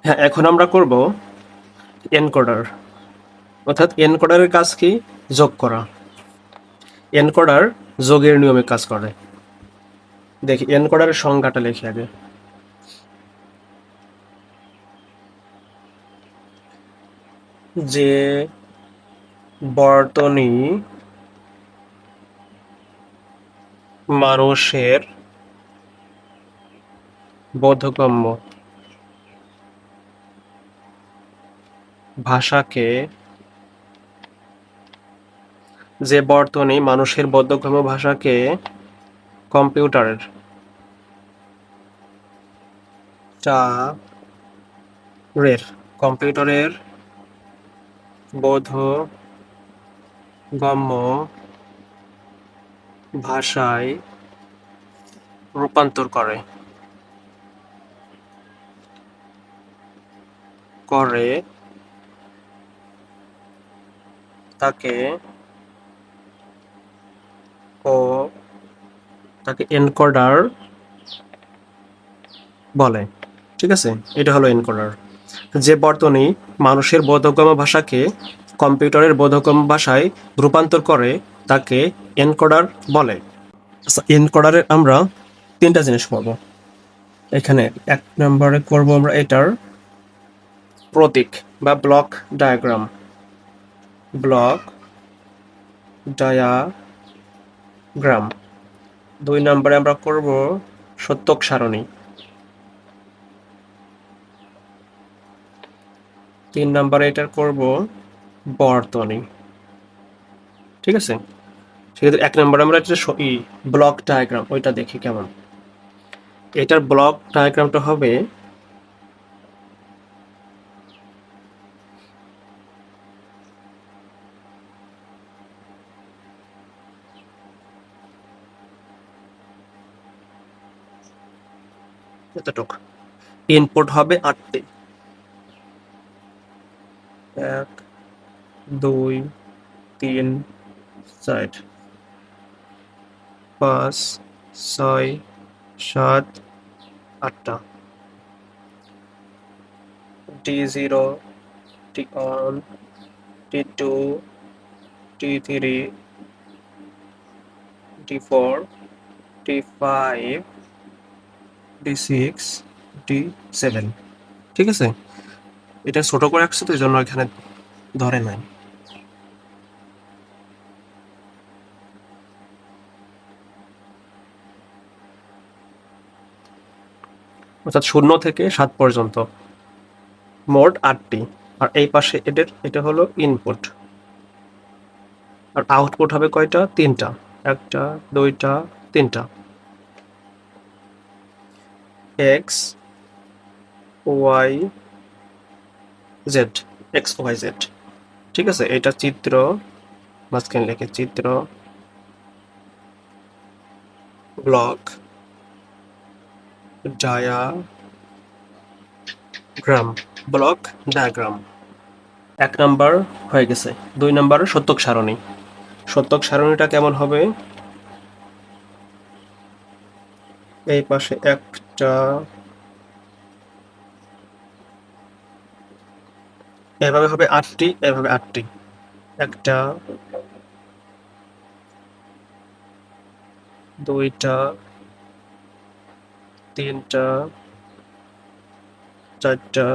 হ্যাঁ, এখন আমরা করব এনকোডার। অর্থাৎ এনকোডারের কাজ কি? যোগ করা। এনকোডার যোগের নিয়মে কাজ করে। দেখি এনকোডারের সংজ্ঞাটা লিখি আগে। যে বর্তনী মানুষের বোধগম্য ভাষাকে কম্পিউটারের কম্পিউটারের বোধগম্য ভাষায় রূপান্তর করে তাকে এনকোডার বলে। ঠিক আছে, এটা হলো এনকোডার। যে বর্তনী মানুষের বোধগম্য ভাষাকে কম্পিউটারের বোধগম্য ভাষায় রূপান্তর করে তাকে এনকোডার বলে। আচ্ছা, এনকোডারের আমরা তিনটা জিনিস করব। এখানে 1 নম্বরে করব আমরা এটার প্রতীক বা ব্লক ডায়াগ্রাম। Block diagram. 2 নম্বরে আমরা করব সত্যক সারণী। 3 নম্বরে এটার করব বর্তনী। ঠিক আছে, সেক্ষেত্রে 1 নম্বরে আমরা এটা ব্লক ডায়াগ্রাম ওইটা দেখি কেমন। এটার ব্লক ডায়াগ্রামটা হবে এতটুক। ইনপুট হবে 8টি। 1 2 3 4 5 6 7 8টা। D0 D1 D2 D3 D4 D5 D6 D7। ঠিক আছে, এটা ছোট করে রাখছে তো এই জন্য এখানে ধরে নাই। অর্থাৎ 0 থেকে 7 পর্যন্ত মোট 8টি। আর এই পাশে এটা হলো ইনপুট। আর আউটপুট হবে কয়টা? 3টা। 1টা 2টা 3টা। X Y Z. X Y Z. ঠিক আছে, এটা চিত্র, মাঝখানে লিখে চিত্র, block diagram. Block diagram 1 number হয়ে গেছে। 2 নাম্বার সত্যক সারণী। সত্যক সারণীটা কেমন হবে? এই পাশে একটা, এভাবে হবে 8টি, এভাবে 8টি। 1টা 2টা 3টা 4টা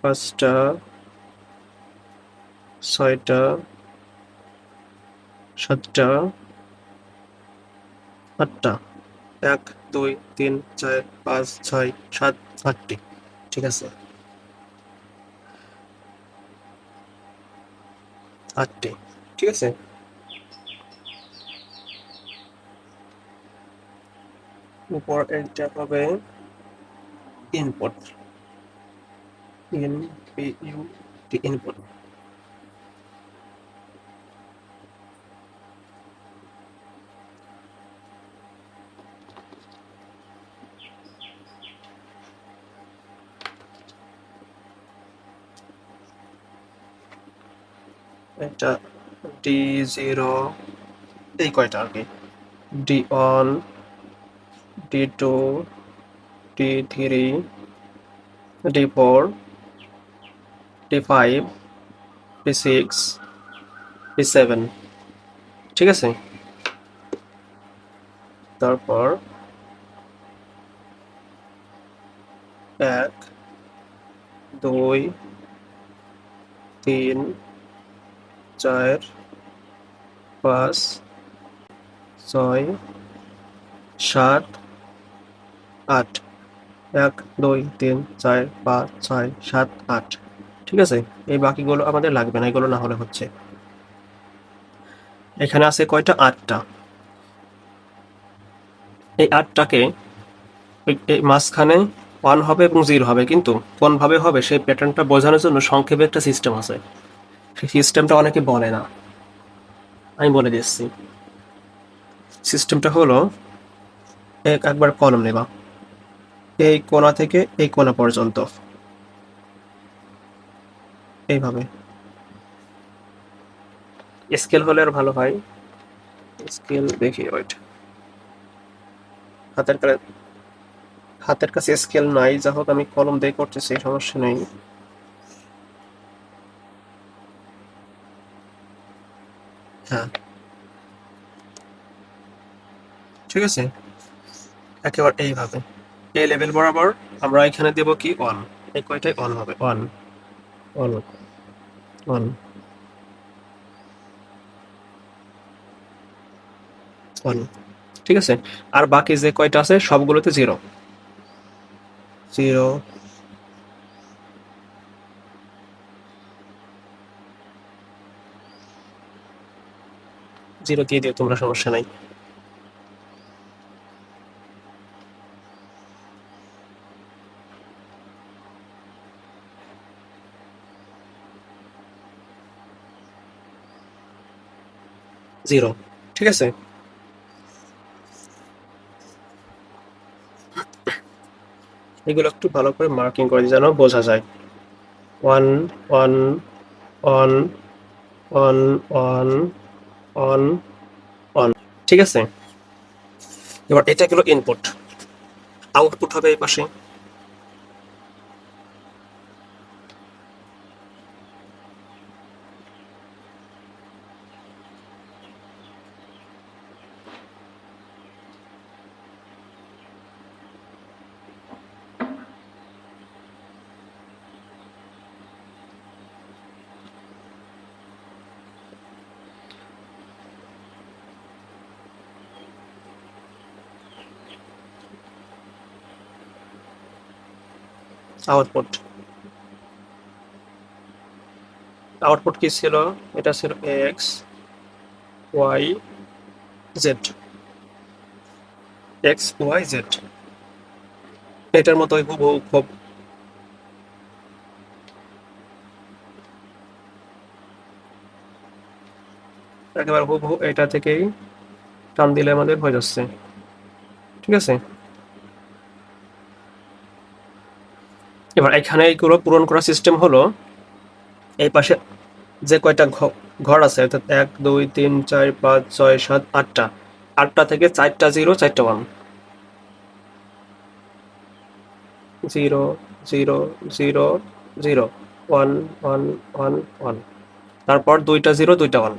5টা 6টা 7টা 8টা। 1 2 3 4 5 6 7 8টি। ঠিক আছে, 8টি। ঠিক আছে, উপর এটা হবে ইনপুট। ইনপুট। এটা D0 এই কয়টা আর কি, D1 D2 D3 D4, D5, D6, D7। ঠিক আছে, তারপর 1, 2, 3, 4, 5, 6, 7, 8। 1, 2, 3, 4, 5, 6, 7, 8। ঠিক আছে, এই বাকিগুলো আমাদের লাগবে না, এগুলো না হলে হচ্ছে। এখানে আছে কয়টা? 8টা। এই 8টাকে এই মাঝখানে 1 হবে এবং 0 হবে, কিন্তু কোনভাবে হবে সেই প্যাটার্নটা বোঝানোর জন্য সংক্ষেপে একটা সিস্টেম আছে। সেই সিস্টেমটা অনেকে বলে না, আমি বলে দিচ্ছি। সিস্টেমটা হলো, একবার কলম নেবা, এই কোণা থেকে এই কোণা পর্যন্ত, এইভাবে। স্কেল হলে আর ভালো হয়, স্কেল দেখি, ওইট হাতের কাছে, হাতের কাছে স্কেল নাই, যা হোক আমি কলম দিয়ে করতেছি, সমস্যা নেই। হ্যাঁ, ঠিক আছে, একেবারে এইভাবে এই লেভেল বরাবর আমরা এখানে দেব কি? 1। এই কয়টাই 1 হবে, 1, 1, 1, 1। ঠিক আছে, আর বাকি যে কয়টা আছে সবগুলোতে 0, 0, 0 দিয়ে দিও তোমরা, সমস্যা নাই। জিরো। ঠিক আছে, এগুলো একটু ভালো করে মার্কিং করে দিই যেন বোঝা যায়। 1, 1, 1, 1, 1, 1, 1। ঠিক আছে, এবার এটা গেল ইনপুট, আউটপুট হবে এই পাশে। আউটপুট, আউটপুট কি ছিল? এটা ছিল X, Y, Z, X, Y, Z. এটার মতোই হুবহু খুব। একেবারে হুবহু এটা থেকেই টান দিলে আমাদের হয়ে যাচ্ছে। ঠিক আছে, এবার এখানে এইগুলো পূরণ করা সিস্টেম হলো, এই পাশে যে কয়টা ঘর আছে, অর্থাৎ 1, 2, 3, 4, 5, 6, 7, 8টা, 8টা থেকে 4টা 0, 4টা 1, 0, 0, 0, 0, 1, 1, 1, 1। তারপর 2টা 0, 2টা 1,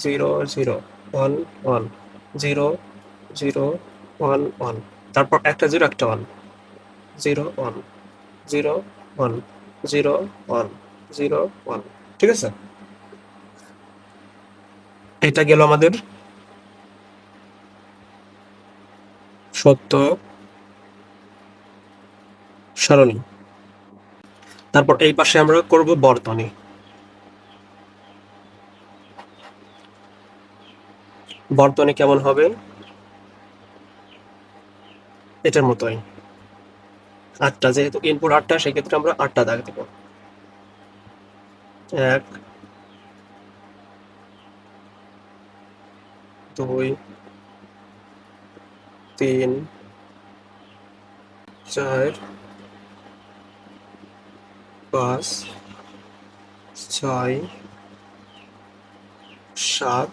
0, 0, 1, 1, 0, 0, 1, 1। তারপর একটা 0, একটা 1, 0, 1, 0, 1, 0, 1, 0, 1। ঠিক আছে, এটা গেল আমাদের সত্য সারণী। তারপর এই পাশে আমরা করব বর্তনী। বর্তনী কেমন হবে? এটার মতোই, 8টা, যেহেতু ইনপুট 8টা, সেক্ষেত্রে আমরা 8টা দাগ দেব। 1, 2, 3, 4, 5, 6, 7,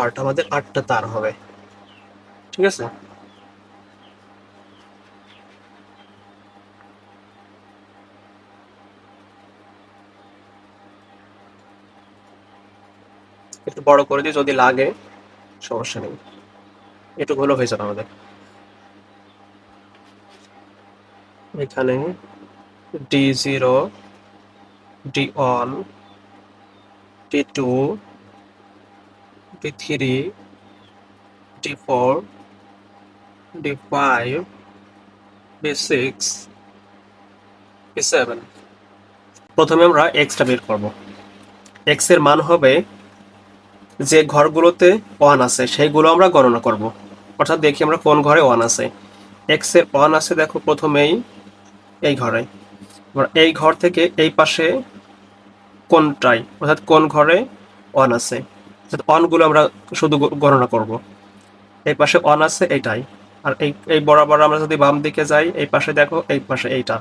8। আমাদের 8টা তার হবে। ঠিক আছে, বড় করে দিই, যদি লাগে সমস্যা নেই, এটুকু হলো হয়ে যাবে আমাদের। এখানে D0, D1, D2, D3, D4, D5, D6, D7। প্রথমে আমরা এক্সটা বের করব। এক্স এর মান হবে যে ঘরগুলোতে 1 আছে সেইগুলো আমরা গণনা করব, অর্থাৎ দেখি আমরা কোন ঘরে 1 আছে। এক্স এর 1 আছে দেখো প্রথমেই এই ঘরে। এবার এই ঘর থেকে এই পাশে কোনটাই, অর্থাৎ কোন ঘরে 1 আছে, অর্থাৎ 1 গুলো আমরা শুধু গণনা করব। এই পাশে 1 আছে এইটাই। আর এই এই বরাবর আমরা যদি বাম দিকে যাই, এই পাশে দেখো, এই পাশে এইটা,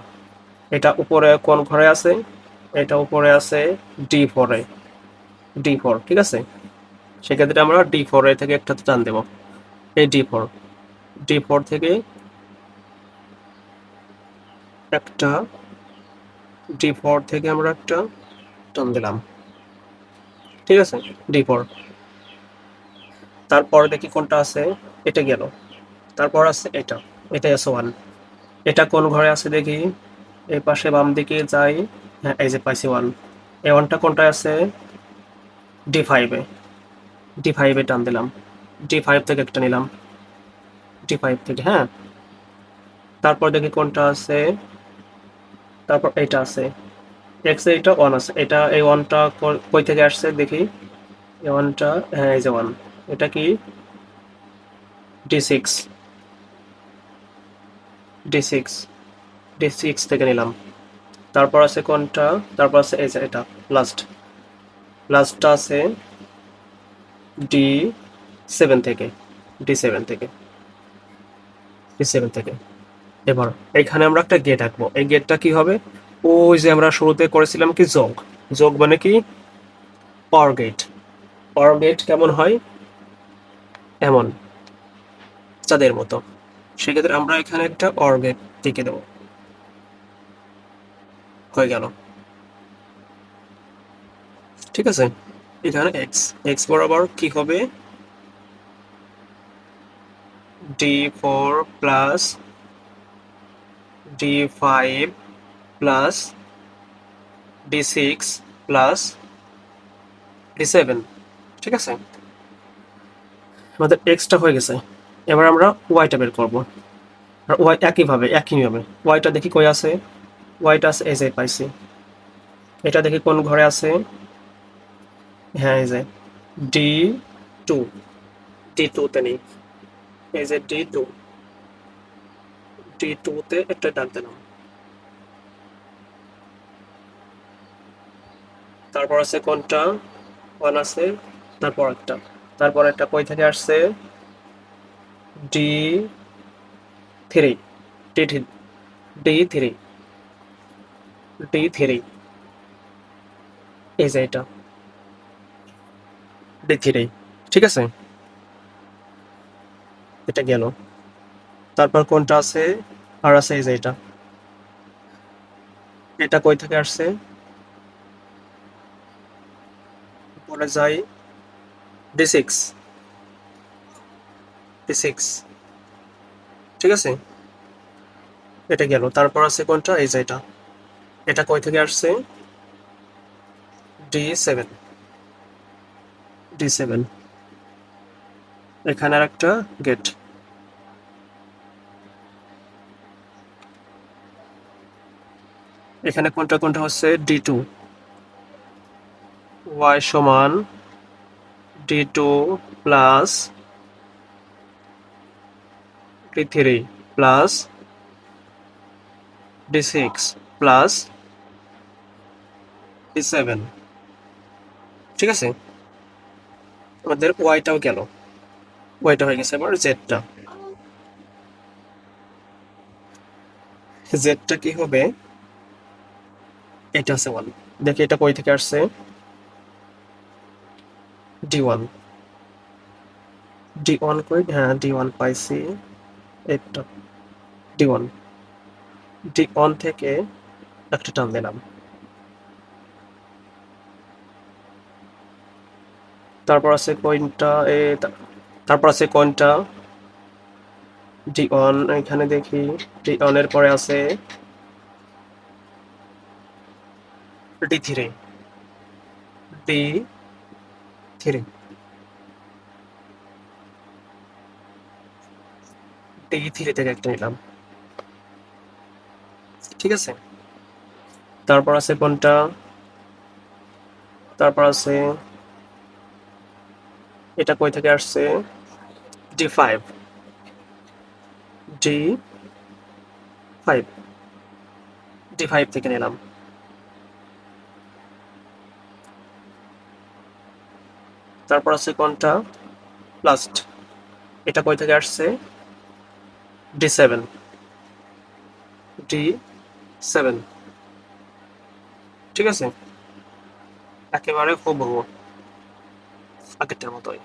এটা উপরে কোন ঘরে আছে, এটা উপরে আছে D4 এ, D4, ঠিক আছে। সেক্ষেত্রে আমরা D4 এ থেকে একটা টান দেব, এই D4 থেকে একটা, D4 থেকে আমরা একটা টান দিলাম, ঠিক আছে, D4। তারপর দেখি কোনটা আছে, এটা গেল। তারপর আছে এটা, এটাই আছে 1। এটা কোন ঘরে আছে দেখি, এই পাশে বাম দিকে যাই, হ্যাঁ এই যে পাইছি 1। এই 1টা কোনটায় আছে, D5 এ, D5 এ টান দিলাম, D5 থেকে একটা নিলাম, D5 থেকে, হ্যাঁ। তারপর দেখি কোনটা আছে, তারপর এইটা আছে, এক্স এ এটা 1 আছে, এটা এই 1টা কই থেকে আসছে দেখি, এই 1টা, হ্যাঁ এই যে 1, এটা কি D6, D6, D6 থেকে নিলাম। তারপর আছে কোনটা, তারপর আছে এই যে এটা লাস্টটা আছে D7 থেকে, D7 থেকে, D7 থেকে। এবার এখানে আমরা একটা গেট আঁকবো। এই গেটটা কি হবে, ওই যে আমরা শুরুতে করেছিলাম কি যোগ, যোগ মানে কি অর গেট। অর গেট কেমন হয়, এমন চাঁদের মতো। সেক্ষেত্রে আমরা এখানে একটা অর গেট টিকে দেবো, হয়ে গেল, ঠিক আছে। এখানে এক্স, এক্স বরাবর কি হবে, D4 plus D5 plus D6 plus D7, ঠিক আছে। আমাদের এক্সটা হয়ে গেছে। এবার আমরা ওয়াইটা বের করবো। আর ওয়াই একইভাবে, একই নিয়মে ওয়াইটা দেখি কই আছে, ওয়াইটা আছে এই যে পাইছি। এটা দেখি কোন ঘরে আছে, হ্যাঁ এই যে D2, D2 তে নেই, এই যে D2 তে একটা ডাক দিলাম। তারপর আছে কোনটা, 1 আছে, তারপর একটা কই থেকে আসছে, D3, D3, D3, এই যে এটা D3, ঠিক আছে, এটা গেল। তারপর কোনটা আছে, আর আছে এই যে এটা কই থেকে আসছে, পরে যাই D6, D6, ঠিক আছে, এটা গেল। তারপর আছে কোনটা, এই যে এটা কই থেকে আসছে, D7, D7। এখানে আর একটা গেট। এখানে কোনটা কোনটা হচ্ছে, D2, y সমান D2 plus D3 plus D6 plus D7, ঠিক আছে। আমাদের ওয়াইটাও গেল, ওয়াইটা হয়ে গেছে। এবার জেডটা কি হবে, এটা আছে 1, দেখি এটা কই থেকে আসছে, D1, D1 কই, হ্যাঁ D1 পাইছি, এটা D1, D1 থেকে একটা টান দিলাম, তারপর আছে কোনটা তারপর আছে কোনটা ডি অন, এখানে দেখি ডি অনের পরে আছে D three, D three, D three থেকে একটা নিলাম। ঠিক আছে, তারপর আছে কোনটা, তারপর আছে এটা কই থেকে আসছে, D five, D five, D five থেকে নিলাম। তারপর আছে কোনটা লাস্ট, এটা কই থেকে আসছে, ডি সেভেন, ডি সেভেন। ঠিক আছে, একেবারে হুবহু আগেরটার মতোই।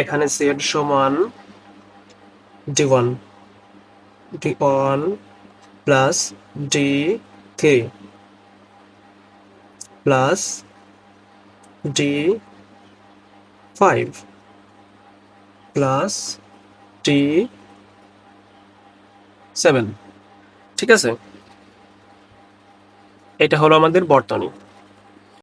এখানে জেড সমান D one, D one plus D three plus D five plus D seven. ঠিক আছে, এটা হলো আমাদের বর্তনী।